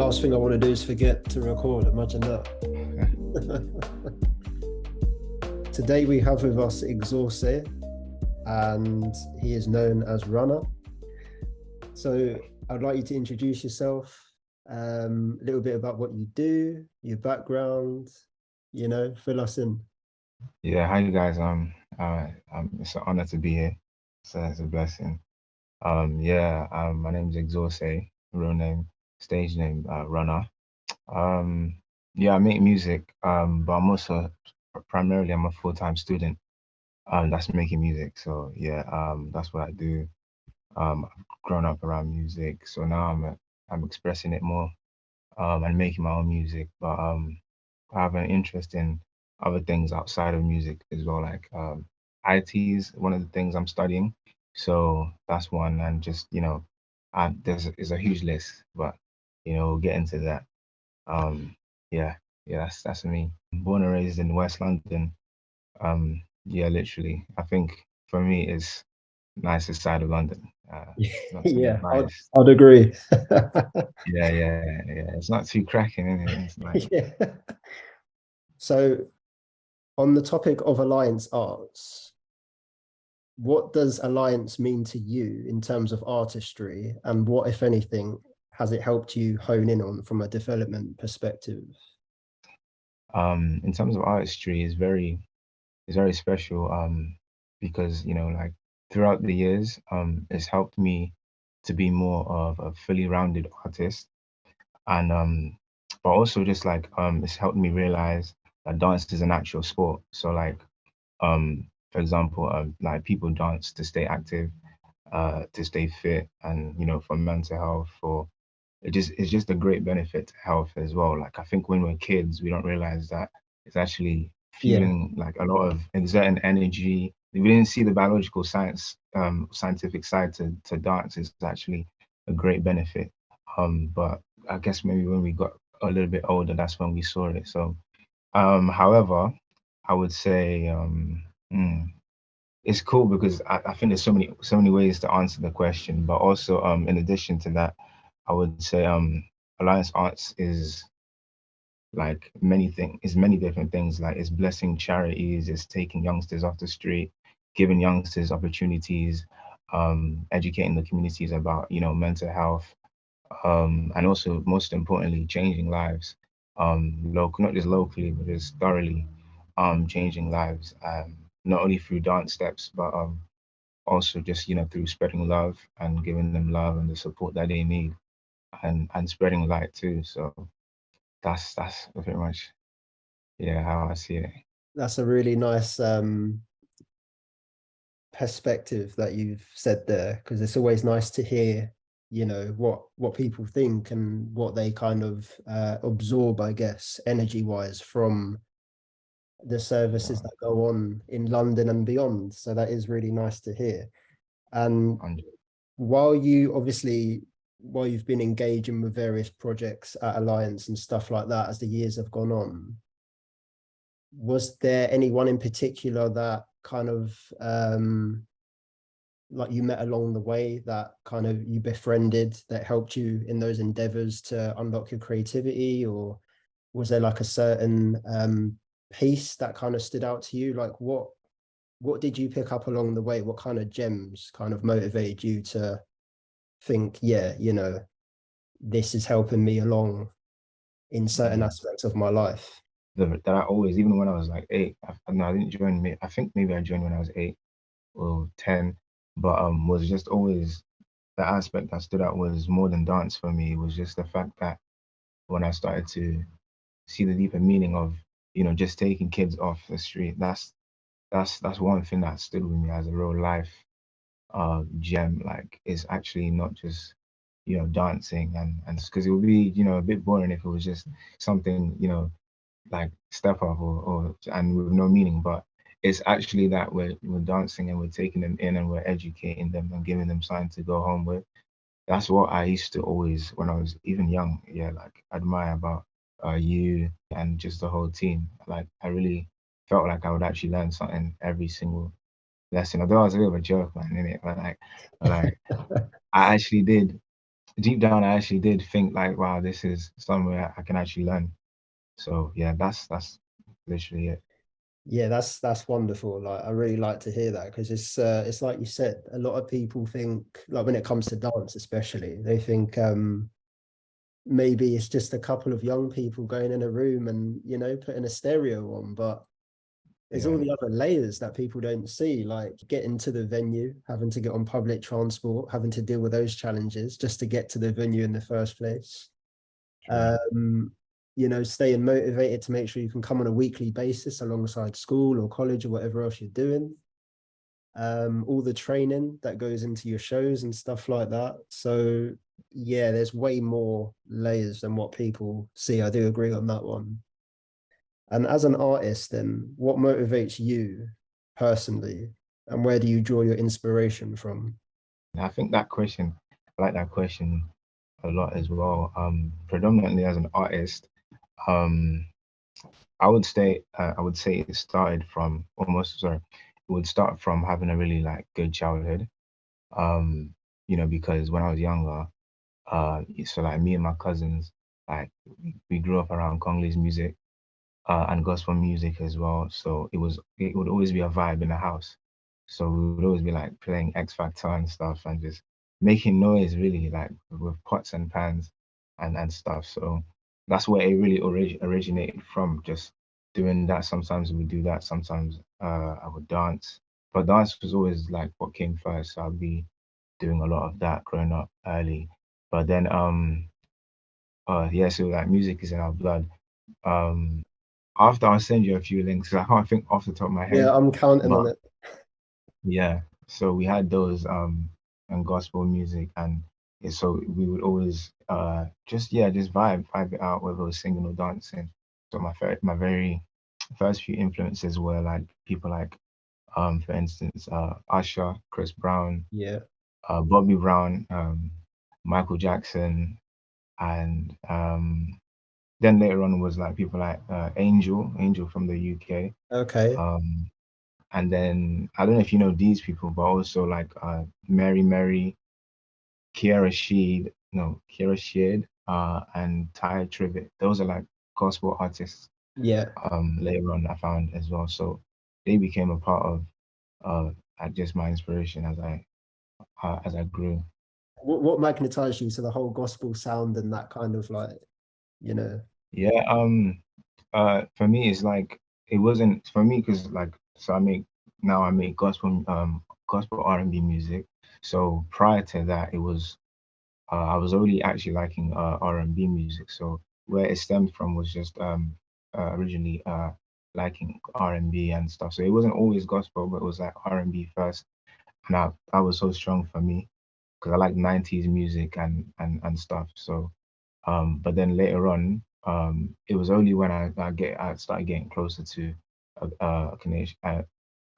Last thing I want to do is forget to record. Imagine that. Today we have with us Exorce, and he is known as Runner. So I'd like you to introduce yourself, a little bit about what you do, your background, fill us in. Yeah, hi guys. It's an honor to be here. So it's a blessing. My name is Exorce, real name, stage name, Runner. Um, yeah, I make music. But I'm also primarily I'm a full-time student. That's making music. So yeah, that's what I do. I've grown up around music, so now I'm expressing it more. And making my own music. But I have an interest in other things outside of music as well, like IT is one of the things I'm studying. So that's one, and just there's a huge list, but we'll get into that. Um, yeah, yeah, that's me. Born and raised in West London. Yeah, literally. I think for me, it's nicest side of London. Not to get Yeah, biased. I'd agree. Yeah. It's not too cracking, is it? It's like Yeah. So on the topic of Alliance Arts, what does Alliance mean to you in terms of artistry, and what, if anything, has it helped you hone in on from a development perspective? in terms of artistry is very special because like throughout the years it's helped me to be more of a fully rounded artist, and but also just like it's helped me realize that dance is an actual sport. So like for example, like people dance to stay active, to stay fit, and for mental health, for it's just a great benefit to health as well. Like I think when we're kids, we don't realize that it's actually Yeah, fueling like a lot of exerting energy. We didn't see the biological scientific side to dance is actually a great benefit. But I guess maybe when we got a little bit older, that's when we saw it. So, however, I would say it's cool because I think there's so many ways to answer the question. But also, in addition to that, I would say Alliance Arts is like many different things. Like it's blessing charities, it's taking youngsters off the street, giving youngsters opportunities, educating the communities about mental health, and also most importantly changing lives, local, not just locally but just thoroughly changing lives, not only through dance steps but also just through spreading love and giving them love and the support that they need, and spreading light too. So that's pretty much, yeah, how I see it. that's a really nice perspective that you've said there, because it's always nice to hear, what people think and what they kind of absorb, I guess, energy wise from the services Wow. that go on in London and beyond. So that is really nice to hear. And And while you obviously, while you've been engaging with various projects at Alliance and stuff like that as the years have gone on, was there anyone in particular that kind of like you met along the way, that kind of you befriended, that helped you in those endeavors to unlock your creativity? Or was there like a certain piece that kind of stood out to you? Like what did you pick up along the way? What kind of gems kind of motivated you to think, yeah, this is helping me along in certain mm, aspects of my life? that I always, even when I was like 8, no, I didn't join. I think maybe I joined when I was 8 or 10, but was just always the aspect that stood out was more than dance for me. It was just the fact that when I started to see the deeper meaning of just taking kids off the street, that's one thing that stood with me as a real life gem. Like it's actually not just dancing, and because it would be a bit boring if it was just something like step up, or and with no meaning. But it's actually that we're dancing and we're taking them in and we're educating them and giving them something to go home with. That's what I used to always, when I was even young, yeah, like admire about you and just the whole team. Like I really felt like I would actually learn something every single lesson. Although I was a bit of a joke, man, in it, but like I actually did deep down, I actually did think like, wow, this is somewhere I can actually learn. So yeah, that's literally it. Yeah, that's wonderful. Like I really like to hear that because it's like you said, a lot of people think like when it comes to dance, especially, they think maybe it's just a couple of young people going in a room and putting a stereo on, but there's all Yeah, the other layers that people don't see, like getting to the venue, having to get on public transport, having to deal with those challenges just to get to the venue in the first place. true. Um, staying motivated to make sure you can come on a weekly basis alongside school or college or whatever else you're doing. All the training that goes into your shows and stuff like that. So yeah, there's way more layers than what people see. I do agree on that one. And as an artist, then what motivates you personally, and where do you draw your inspiration from? I think that question, I like that question a lot as well. Predominantly as an artist, um, I would say it started from almost, sorry, it would start from having a really like good childhood. Um, because when I was younger, so like me and my cousins, like we grew up around Congolese music, and gospel music as well. So it would always be a vibe in the house. So we would always be like playing X Factor and stuff and just making noise really like with pots and pans and stuff. So that's where it really originated from. Just doing that. Sometimes we do that. Sometimes I would dance, but dance was always like what came first. So I'd be doing a lot of that growing up early. But then yeah, so like music is in our blood. Um After I'll send you a few links 'cause I can't think off the top of my Yeah, head. I'm counting But on it. yeah, so we had those and gospel music and yeah, so we would always just yeah, just vibe it out whether it was singing or dancing. So my very first few influences were like people like for instance Usher, Chris Brown, Yeah. Bobby Brown, Michael Jackson and then later on was like people like Angel from the UK. Okay. Um, and then I don't know if you know these people, but also like Mary, Kiara Sheed, and Ty Trivet. Those are like gospel artists. Yeah. Later on I found as well, so they became a part of just my inspiration as I grew. What magnetized you to the whole gospel sound and that kind of like, you know? Yeah, for me it's like it wasn't for me because like so I make gospel R&B music. So prior to that, it was I was only actually liking R&B music. So where it stemmed from was just originally liking R&B and stuff. So it wasn't always gospel, but it was like R&B first, and that was so strong for me because I like 90s music and stuff. So but then later on, it was only when I started getting closer to a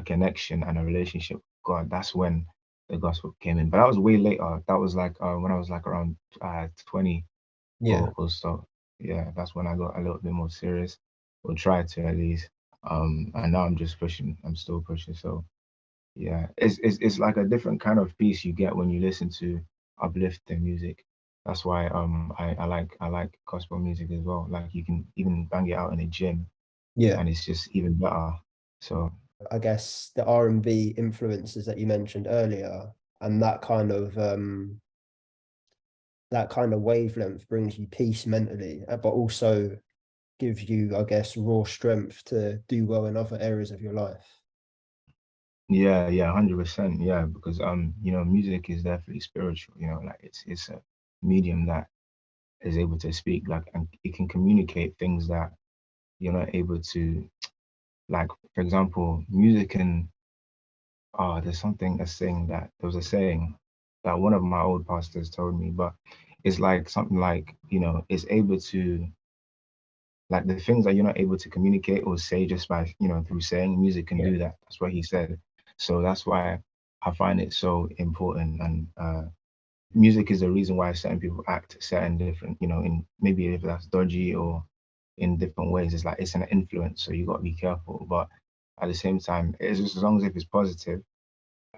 connection and a relationship with God. That's when the gospel came in. But that was way later. That was like when I was like around 20 Yeah. or so. Yeah, that's when I got a little bit more serious, or tried to at least. And now I'm just pushing. I'm still pushing. So yeah, it's like a different kind of peace you get when you listen to uplifting music. That's why I like gospel music as well. Like you can even bang it out in a gym Yeah. and it's just even better. So I guess the R&B influences that you mentioned earlier and that kind of wavelength brings you peace mentally, but also gives you, I guess, raw strength to do well in other areas of your life. yeah, yeah, 100%. Yeah, because music is definitely spiritual, like it's a medium that is able to speak like and it can communicate things that you're not able to like for example, music can there's something a saying that there was a saying that one of my old pastors told me, but it's like something like, it's able to like the things that you're not able to communicate or say just by, through saying, music can Yeah. do that. That's what he said. So that's why I find it so important. And music is the reason why certain people act certain different, in maybe if that's dodgy or in different ways. It's like it's an influence, so you got to be careful. But at the same time, it's just as long as if it's positive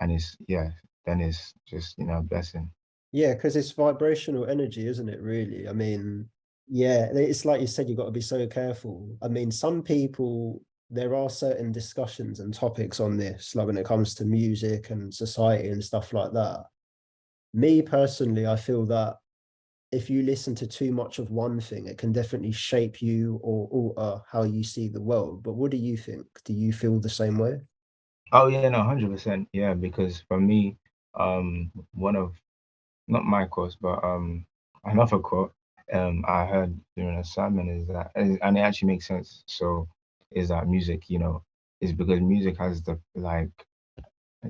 and it's yeah, then it's just a blessing. Yeah, because it's vibrational energy, isn't it, really? I mean, yeah, it's like you said, you've got to be so careful. I mean, some people, there are certain discussions and topics on this, like when it comes to music and society and stuff like that. Me personally, I feel that if you listen to too much of one thing, it can definitely shape you or alter how you see the world. But what do you think? Do you feel the same way? Oh yeah, no, 100%. Yeah, because for me, one of not my quotes, but another quote I heard during a sermon is that, and it actually makes sense. So, is that music, is because music has the like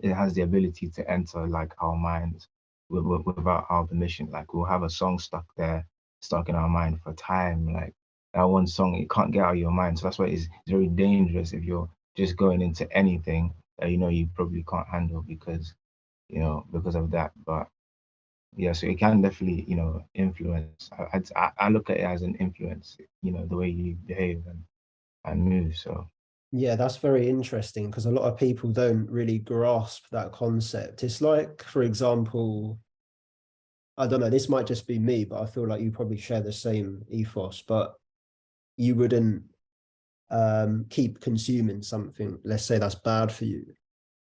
it has the ability to enter like our minds without our permission. Like we'll have a song stuck there, stuck in our mind for time. Like that one song, it can't get out of your mind. So that's why it's very dangerous if you're just going into anything that you probably can't handle because of that. But yeah, so it can definitely influence. I look at it as an influence. The way you behave and move. So Yeah, that's very interesting because a lot of people don't really grasp that concept. It's like, for example, I don't know, this might just be me, but I feel like you probably share the same ethos, but you wouldn't keep consuming something, let's say that's bad for you.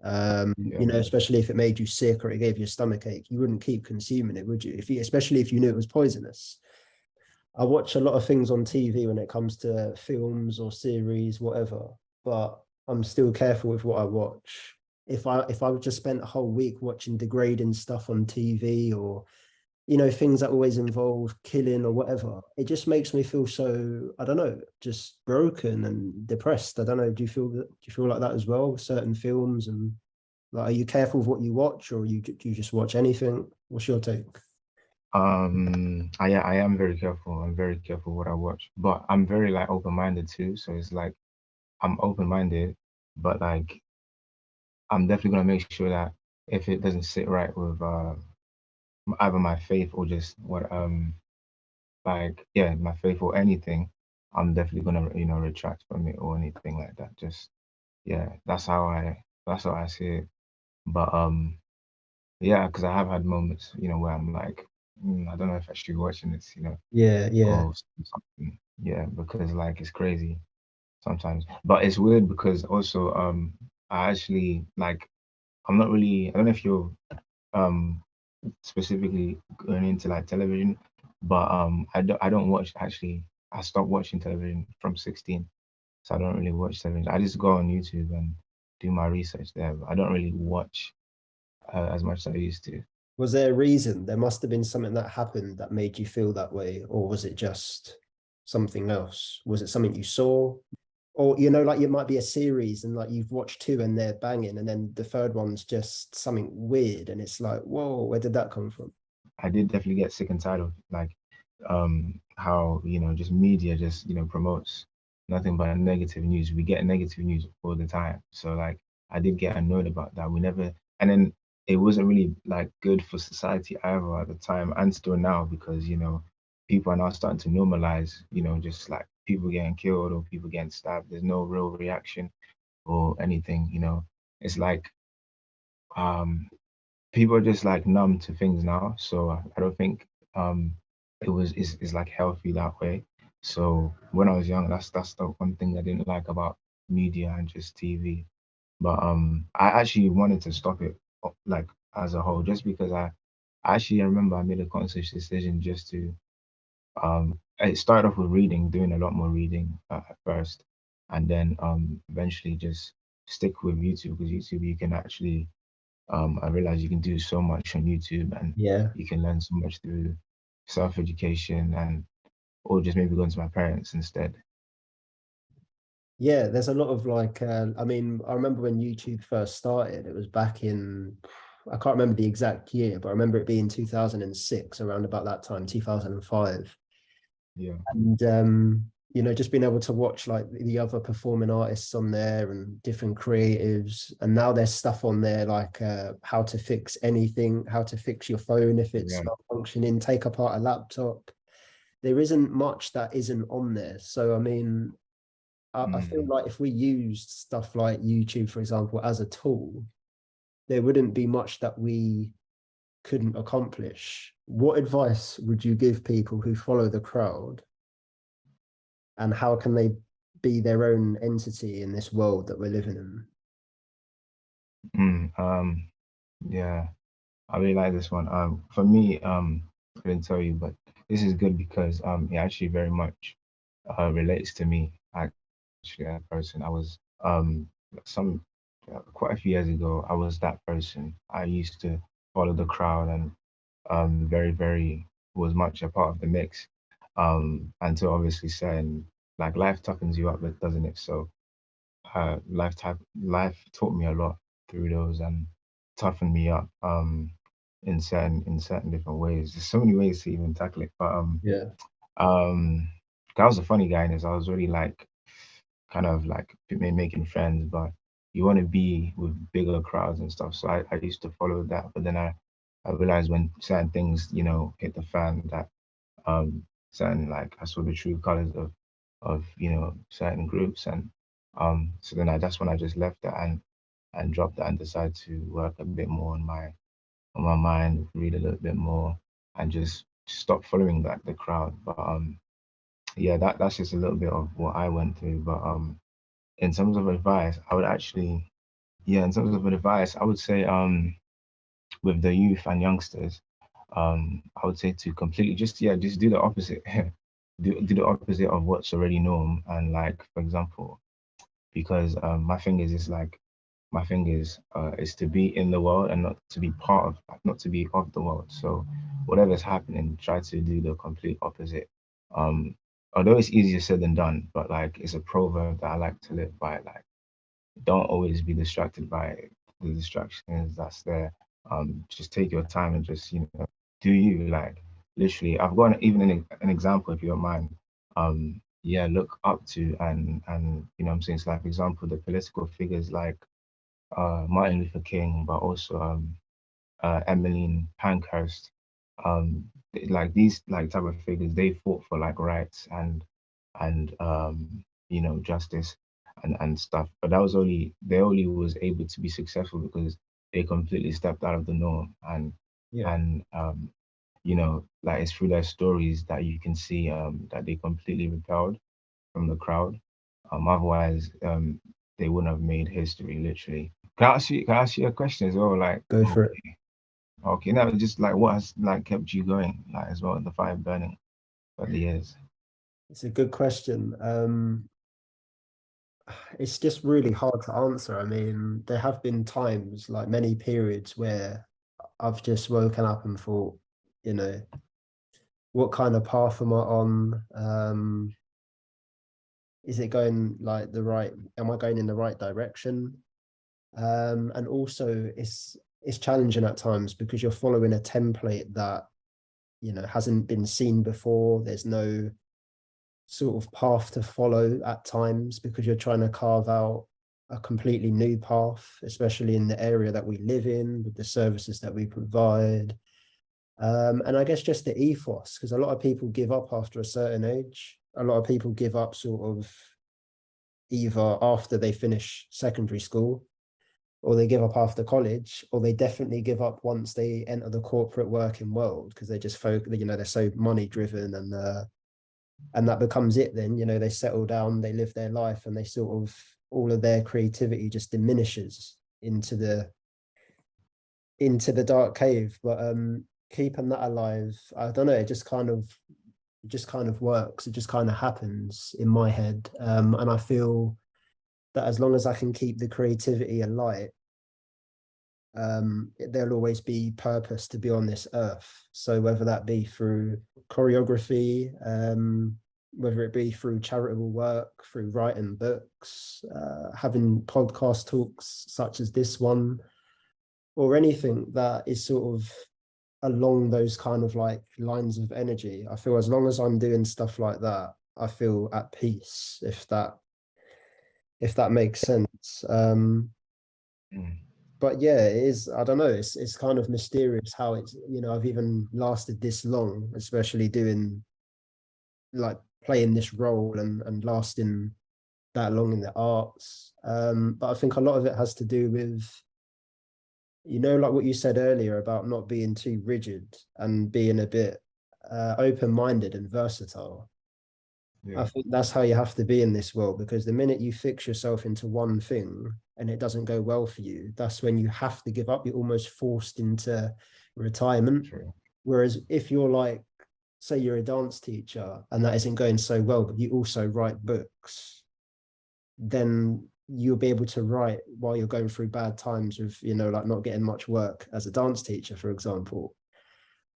yeah, Especially if it made you sick or it gave you a stomach ache, you wouldn't keep consuming it, would you? Especially if you knew it was poisonous. I watch a lot of things on TV when it comes to films or series, whatever, but I'm still careful with what I watch. If I just spent a whole week watching degrading stuff on TV or things that always involve killing or whatever, it just makes me feel so, I don't know, just broken and depressed. I don't know. Do you feel like that as well with certain films? And like, are you careful with what you watch, or do you just watch anything? What's your take? I am very careful. I'm very careful what I watch, but I'm very like open-minded too. So it's like I'm open-minded, but like I'm definitely gonna make sure that if it doesn't sit right with either my faith or just what like yeah my faith or anything, I'm definitely gonna retract from it or anything like that. Just yeah, that's how I see it. But yeah, because I have had moments where I'm like I don't know if I should be watching this. Yeah, yeah. Or something. Yeah, because like it's crazy sometimes. But it's weird because also I actually like I'm not really I don't know if you're um specifically going into like television, but I don't watch actually I stopped watching television from 16. So I don't really watch television. I just go on YouTube and do my research there. But I don't really watch as much as I used to. Was there a reason? There must have been something that happened that made you feel that way, or was it just something else? Was it something you saw? Or like it might be a series and like you've watched two and they're banging, and then the third one's just something weird, and it's like, whoa, where did that come from? I did definitely get sick and tired of like how just media just promotes nothing but negative news. We get negative news all the time. So like I did get annoyed about that. We never and then it wasn't really like good for society either at the time and still now because people are now starting to normalize just like people getting killed or people getting stabbed. There's no real reaction or anything. It's like um people are just like numb to things now. So I don't think is like healthy that way. So when I was young, that's the one thing I didn't like about media and just TV. But I actually wanted to stop it like as a whole, just because I actually remember I made a conscious decision just to it started off with reading, doing a lot more reading at first, and then eventually just stick with YouTube because YouTube you can actually I realized you can do so much on YouTube and Yeah. you can learn so much through self-education and or just maybe going to my parents instead. Yeah, there's a lot of like, I mean, I remember when YouTube first started, it was back in, I can't remember the exact year, but I remember it being 2006, around about that time, 2005. Yeah, And, just being able to watch like the other performing artists on there and different creatives. And now there's stuff on there like how to fix anything, how to fix your phone if it's yeah, malfunctioning, take apart a laptop. There isn't much that isn't on there. So, I mean, I feel mm, like if we used stuff like YouTube, for example, as a tool, there wouldn't be much that we couldn't accomplish, what advice would you give people who follow the crowd, and how can they be their own entity in this world that we're living in? Yeah, I really like this one. For me, I couldn't tell you, but this is good because it actually very much relates to me. Actually, a person I was some quite a few years ago. I was that person. I used to follow the crowd and very was much a part of the mix. Until obviously saying like life toughens you up, but doesn't it? So life taught me a lot through those and toughened me up in certain different ways. There's so many ways to even tackle it. But Yeah. um I was a funny guy in this. I was really like kind of like making friends, but you want to be with bigger crowds and stuff. So I used to follow that. But then I realized when certain things, hit the fan that certain like I saw the true colors of certain groups. And so then that's when I just left that and dropped that and decided to work a bit more on my mind, read a little bit more, and just stop following that the crowd. But yeah, that's just a little bit of what I went through. But in terms of advice, I would actually, yeah, in terms of advice, I would say with the youth and youngsters, I would say to completely just do the opposite. Do the opposite of what's already norm. And like for example, because my thing is to be in the world and not to be part of, like, not to be of the world. So whatever's happening, try to do the complete opposite. Um, Although it's easier said than done, but like it's a proverb that I like to live by. Like, don't always be distracted by the distractions that's there. Just take your time and just do you. Like literally, I've got even an example if you don't mind. Yeah, look up to and what I'm saying, it's like for example the political figures like Martin Luther King, but also Emmeline Pankhurst, like these like type of figures, they fought for like rights and justice and stuff. But that was only they only was able to be successful because they completely stepped out of the norm Yeah. and like it's through their stories that you can see that they completely repelled from the crowd. Otherwise, they wouldn't have made history literally. Can I ask you a question as well? Like, Go for it. okay, now just like what has like kept you going, like as well, the fire burning for the years. It's a good question. It's just really hard to answer. I mean, there have been times, like many periods, where I've just woken up and thought, you know, what kind of path am I on? Is it going like the right, am I going in the right direction? And also it's challenging at times because you're following a template that, hasn't been seen before. There's no sort of path to follow at times because you're trying to carve out a completely new path, especially in the area that we live in with the services that we provide. And I guess just the ethos, because a lot of people give up after a certain age. A lot of people give up sort of either after they finish secondary school, or they give up after college, or they definitely give up once they enter the corporate working world because they just focus, they're so money driven, and that becomes it. Then they settle down, they live their life, and they sort of, all of their creativity just diminishes into the dark cave. But keeping that alive, I don't know, it just kind of works. It just kind of happens in my head. And I feel that as long as I can keep the creativity alight, there'll always be purpose to be on this earth. So whether that be through choreography, whether it be through charitable work, through writing books, having podcast talks such as this one, or anything that is sort of along those kind of like lines of energy, I feel as long as I'm doing stuff like that, I feel at peace, if that makes sense. Mm. But yeah, it is, I don't know, it's kind of mysterious how it's, I've even lasted this long, especially doing, like, playing this role and lasting that long in the arts. But I think a lot of it has to do with you know, like what you said earlier about not being too rigid and being a bit open-minded and versatile. I Yeah, think that's how you have to be in this world, because the minute you fix yourself into one thing and it doesn't go well for you, that's when you have to give up. You're almost forced into retirement. true. Whereas if you're like, say you're a dance teacher and that isn't going so well, but you also write books, then you'll be able to write while you're going through bad times with, you know, like not getting much work as a dance teacher, for example.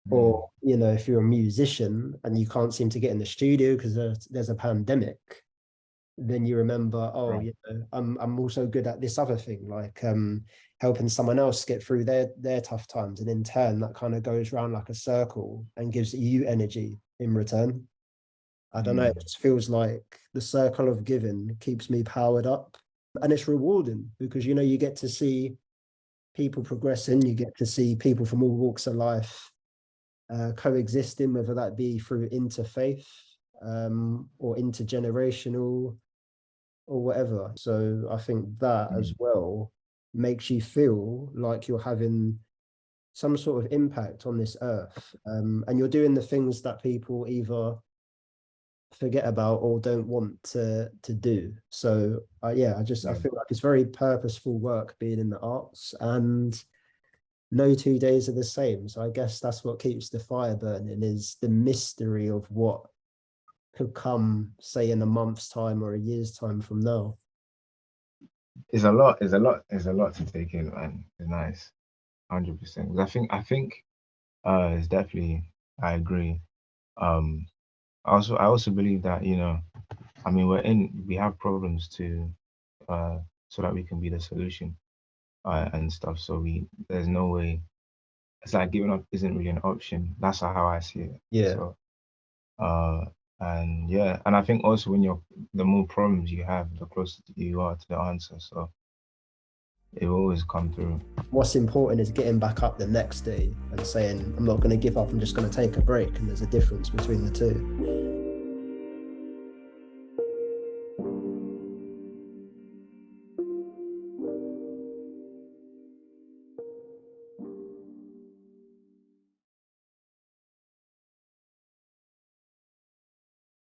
Mm, Or, you know, if you're a musician and you can't seem to get in the studio because there's a pandemic, then you remember, oh, right. you know, I'm also good at this other thing, like helping someone else get through their tough times. And in turn, that kind of goes around like a circle and gives you energy in return. I don't know, it Mm, just feels like the circle of giving keeps me powered up. And it's rewarding because, you know, you get to see people progressing, you get to see people from all walks of life coexisting, whether that be through interfaith or intergenerational or whatever. So I think that as mm. well makes you feel like you're having some sort of impact on this earth, and you're doing the things that people either forget about or don't want to do. So yeah, I Yeah. feel like it's very purposeful work being in the arts, and no 2 days are the same. So I guess that's what keeps the fire burning, is the mystery of what could come, say, in a month's time or a year's time from now. It's a lot. It's a lot. It's a lot to take in, man. It's nice, 100%. I think, it's definitely. I agree. Um, I also believe that, I mean, we have problems to, uh, so that we can be the solution, and stuff. So there's no way. It's like giving up isn't really an option. That's how I see it. Yeah. So, uh, and yeah, and I think also the more problems you have, the closer you are to the answer. So it will always come through. What's important is getting back up the next day and saying, I'm not going to give up, I'm just going to take a break. And there's a difference between the two.